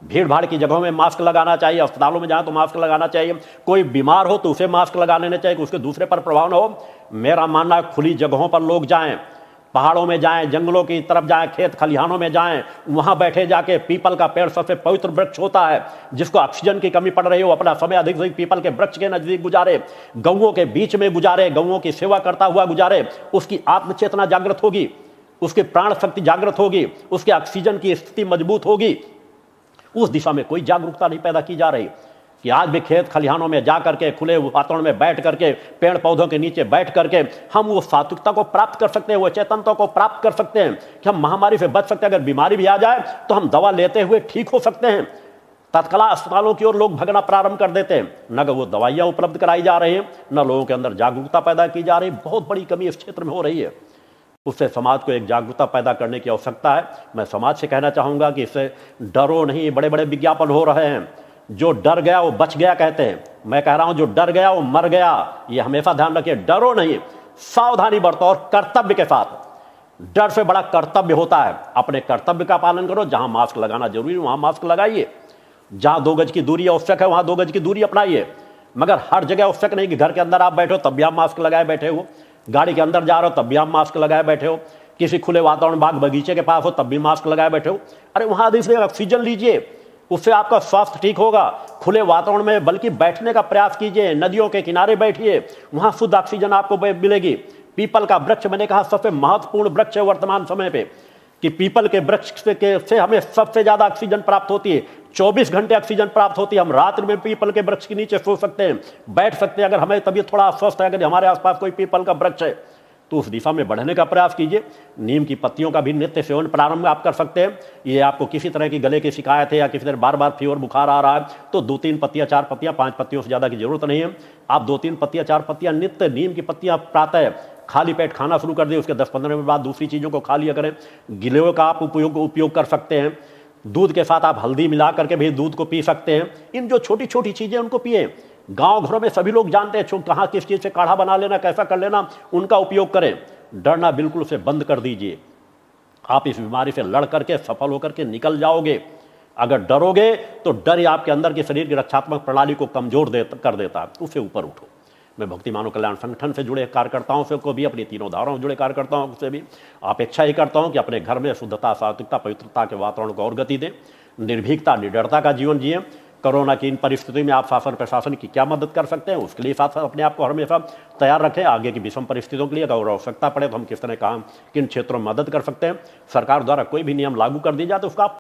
भीड़ भाड़ की जगहों में मास्क लगाना चाहिए, अस्पतालों में जाए तो मास्क लगाना चाहिए, कोई बीमार हो तो उसे मास्क लगा लेना चाहिए कि उसके दूसरे पर प्रभाव न हो। मेरा मानना है खुली जगहों पर लोग जाएं, पहाड़ों में जाएं, जंगलों की तरफ जाएं, खेत खलिहानों में जाएं, वहां बैठे जाके, पीपल का पेड़ सबसे पवित्र वृक्ष होता है, जिसको ऑक्सीजन की कमी पड़ रही हो अपना समय अधिक से अधिक पीपल के वृक्ष के नजदीक गुजारे, गौओं के बीच में गुजारे, गौओं की सेवा करता हुआ गुजारे। उसकी आत्मचेतना जागृत होगी, उसकी प्राण शक्ति जागृत होगी, उसके ऑक्सीजन की स्थिति मजबूत होगी। उस दिशा में कोई जागरूकता नहीं पैदा की जा रही कि आज भी खेत खलिहानों में जा करके, खुले वातावरण में बैठ करके, पेड़ पौधों के नीचे बैठ करके हम वो सात्विकता को प्राप्त कर सकते हैं, वो चेतनता को प्राप्त कर सकते हैं कि हम महामारी से बच सकते हैं। अगर बीमारी भी आ जाए तो हम दवा लेते हुए ठीक हो सकते हैं। तत्काल अस्पतालों की ओर लोग भगना प्रारंभ कर देते हैं, न वो दवाइयां उपलब्ध कराई जा रही हैं, न लोगों के अंदर जागरूकता पैदा की जा रही। बहुत बड़ी कमी इस क्षेत्र में हो रही है। उससे समाज को एक जागरूकता पैदा करने की आवश्यकता है। मैं समाज से कहना चाहूंगा कि इससे डरो नहीं। बड़े बड़े विज्ञापन हो रहे हैं, जो डर गया वो बच गया कहते हैं। मैं कह रहा हूं जो डर गया वो मर गया। ये हमेशा ध्यान रखिए, डरो नहीं, सावधानी बरतो और कर्तव्य के साथ। डर से बड़ा कर्तव्य होता है। अपने कर्तव्य का पालन करो। जहां मास्क लगाना जरूरी है वहां मास्क लगाइए, जहां 2 गज की दूरी आवश्यक है वहां 2 गज की दूरी अपनाइए। मगर हर जगह आवश्यक नहीं कि घर के अंदर आप बैठो तब भी आप मास्क लगाए बैठे हो, गाड़ी के अंदर जा रहे हो तब भी आप मास्क लगाए बैठे हो, किसी खुले वातावरण बाग बगीचे के पास हो तब भी मास्क लगाए बैठे हो। अरे वहां अधिक से ऑक्सीजन लीजिए, उससे आपका स्वास्थ्य ठीक होगा। खुले वातावरण में बल्कि बैठने का प्रयास कीजिए, नदियों के किनारे बैठिए, वहां शुद्ध ऑक्सीजन आपको मिलेगी। पीपल का वृक्ष मैंने कहा सबसे महत्वपूर्ण वृक्ष है वर्तमान समय पे, कि पीपल के वृक्ष से हमें सबसे ज्यादा ऑक्सीजन प्राप्त होती है। 24 घंटे ऑक्सीजन प्राप्त होती है। हम रात्रि में पीपल के वृक्ष के नीचे सो सकते हैं, बैठ सकते हैं। अगर हमें तबीयत थोड़ा अस्वस्थ है, अगर हमारे आसपास कोई पीपल का वृक्ष है तो उस दिशा में बढ़ने का प्रयास कीजिए। नीम की पत्तियों का भी नित्य सेवन प्रारंभ आप कर सकते हैं। ये आपको किसी तरह की गले की शिकायत है या किसी तरह बार बार फीवर बुखार आ रहा है तो 2-3 पत्तियां, 4 पत्तियां, 5 पत्तियों से ज्यादा की जरूरत नहीं है। आप 2-3 पत्तियां, 4 पत्तियां नित्य नीम की पत्तियां प्रातः खाली पेट खाना शुरू कर दिए, उसके 10-15 मिनट बाद दूसरी चीजों को खा लिया करें। गिलोय का आप उपयोग कर सकते हैं। दूध के साथ आप हल्दी मिला करके भी दूध को पी सकते हैं। इन जो छोटी छोटी चीजें उनको पिए। गांव घरों में सभी लोग जानते हैं कहां किस चीज से काढ़ा बना लेना, कैसा कर लेना, उनका उपयोग करें। डरना बिल्कुल से बंद कर दीजिए। आप इस बीमारी से लड़ करके सफल होकर के निकल जाओगे। अगर डरोगे तो डर आपके अंदर के शरीर की रक्षात्मक प्रणाली को कमजोर कर देता है। उससे ऊपर उठो। मैं भक्ति मानव कल्याण संगठन से जुड़े कार्यकर्ताओं से को भी, अपनी तीनों धाराओं से जुड़े कार्यकर्ताओं से भी अपेक्षा ही करता हूं कि अपने घर में शुद्धता, सात्विकता, पवित्रता के वातावरण को और गति दें। निर्भीकता, निडरता का जीवन जिए। कोरोना की इन परिस्थिति में आप शासन प्रशासन की क्या मदद कर सकते हैं, उसके लिए साथ अपने आप को हमेशा तैयार रखें। आगे की विषम परिस्थितियों के लिए अगर आवश्यकता पड़े तो हम किस तरह किन क्षेत्रों में मदद कर सकते हैं। सरकार द्वारा कोई भी नियम लागू कर दिया जाए तो उसका